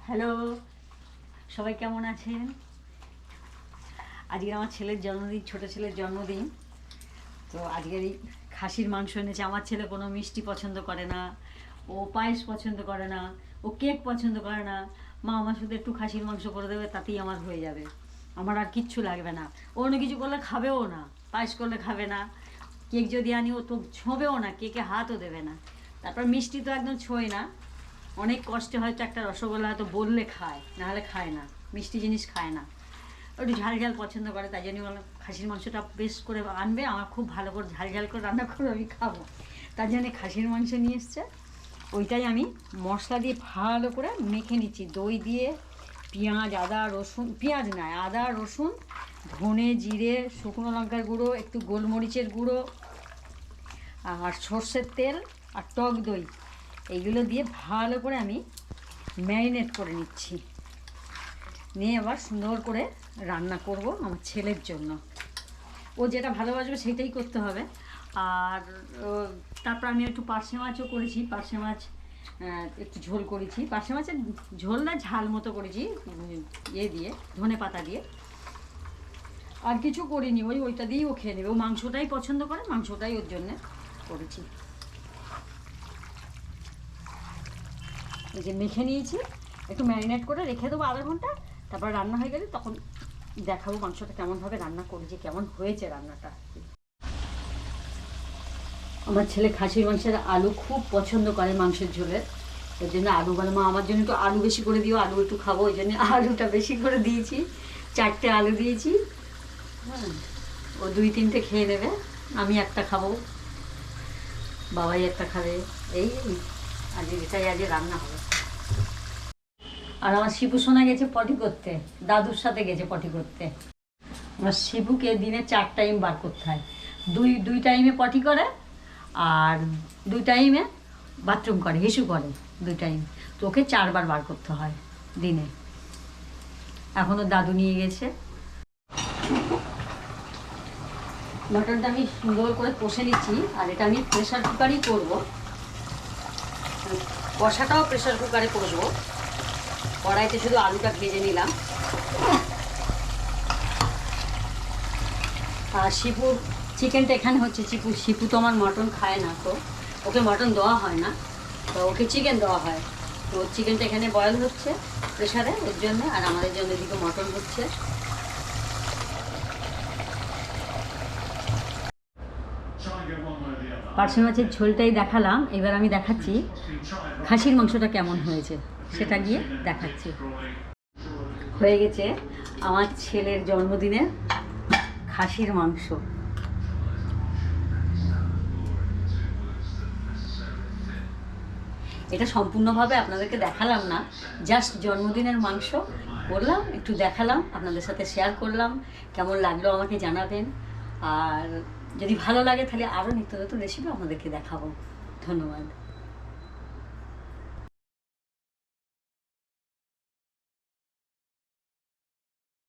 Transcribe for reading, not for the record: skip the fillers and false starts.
Hello, সবাই কেমন আছেন? আজকে আমার ছেলের জন্মদিন, ছোট ছেলের জন্মদিন। তো আজকের এই খাসির মাংস এনেছে। আমার ছেলে কোনো মিষ্টি পছন্দ করে না, ও পায়েস পছন্দ করে না, ও কেক পছন্দ করে না। মা আমার শুধু একটু খাসির মাংস করে দেবে, তাতেই আমার হয়ে যাবে, আমার আর কিচ্ছু লাগবে না। ও অন্য কিছু করলে খাবেও না, পায়েস করলে খাবে না, কেক যদি আনি ও তো ছোঁবেও না, কেকে হাতও দেবে না। তারপর মিষ্টি তো একদম ছোঁয় না, অনেক কষ্টে হয়তো একটা রসগোল্লা হয়তো বললে খায়, নাহলে খায় না, মিষ্টি জিনিস খায় না। একটু ঝাল ঝাল পছন্দ করে, তাই জন্য বললাম খাসির মাংসটা বেশ করে আনবে, আমার খুব ভালো করে ঝাল ঝাল করে রান্না করে আমি খাবো। তার জন্য খাসির মাংস নিয়ে এসছে, ওইটাই আমি মশলা দিয়ে ভালো করে মেখে নিচ্ছি, দই দিয়ে, পেঁয়াজ আদা রসুন, পেঁয়াজ নয় আদা রসুন, ধনে জিরে, শুকনো লঙ্কার গুঁড়ো, একটু গোলমরিচের গুঁড়ো, আর সর্ষের তেল আর টক দই, এইগুলো দিয়ে ভালো করে আমি ম্যারিনেট করে নিচ্ছি। নিয়ে আবার সুন্দর করে রান্না করব আমার ছেলের জন্য। ও যেটা ভালোবাসবে সেইটাই করতে হবে। আর তারপর আমি একটু পার্শে মাছও করেছি, পার্শে মাছ একটু ঝোল করেছি, পার্শে মাছের ঝোল না ঝাল মতো করেছি, ইয়ে দিয়ে, ধনে পাতা দিয়ে। আর কিছু করিনি, ওইটা দিয়েই ও খেয়ে নেবে, ও মাংসটাই পছন্দ করে, মাংসটাই ওর জন্যে করেছি। এই যে মেখে নিয়েছি, একটু ম্যারিনেট করে রেখে দেবো আধা ঘন্টা, তারপর রান্না হয়ে গেলে তখন দেখাবো মাংসটা কেমনভাবে রান্না করেছি, কেমন হয়েছে রান্নাটা। আমার ছেলে খাসির মাংসের আলু খুব পছন্দ করে মাংসের ঝোলের, ওই জন্য আলু বলে মা আমার জন্য একটু আলু বেশি করে দিও, আলু একটু খাবো, ওই জন্য আলুটা বেশি করে দিয়েছি, 4টে আলু দিয়েছি। হ্যাঁ, ও 2-3টে খেয়ে নেবে, আমি একটা খাবো, বাবাই একটা খাবে, এই এটাই আজকে রান্না হবে। আর আমার শিবু সোনা গেছে পটি করতে, দাদুর সাথে গেছে পটি করতে। আমার শিবুকে দিনে 4 টাইম বার করতে হয়, দুই টাইমে পটি করে আর 2 টাইমে বাথরুম করে, হিসু করে 2 টাইম, তো ওকে 4বার বার করতে হয় দিনে। এখনও দাদু নিয়ে গেছে। মটনটা আমি সুন্দর করে কষে নিচ্ছি, আর এটা আমি প্রেশার কুকারই করবো, কষাটাও প্রেশার কুকারে করবো। কড়াইতে শুধু আলুটা ভেজে নিলাম। আর শিপুর চিকেনটা এখানে হচ্ছে, শিপু তো আমার মটন খায় না, তো ওকে মটন দেওয়া হয় না, তো ওকে চিকেন দেওয়া হয়। তো চিকেনটা এখানে বয়েল হচ্ছে প্রেশারে, ওর জন্য, আর আমাদের জন্য এদিকে মটন হচ্ছে। পার্শে মাছের ঝোলটাই দেখালাম, এবার আমি দেখাচ্ছি খাসির মাংসটা কেমন হয়েছে, সেটা গিয়ে দেখাচ্ছি। হয়ে গেছে আমার ছেলের জন্মদিনের খাসির মাংস। এটা সম্পূর্ণভাবে আপনাদেরকে দেখালাম না, জাস্ট জন্মদিনের মাংস করলাম, একটু দেখালাম, আপনাদের সাথে শেয়ার করলাম। কেমন লাগলো আমাকে জানাবেন, আর যদি ভালো লাগে তাহলে আরও নিত্য নতুন রেসিপি আপনাদেরকে দেখাবো। ধন্যবাদ।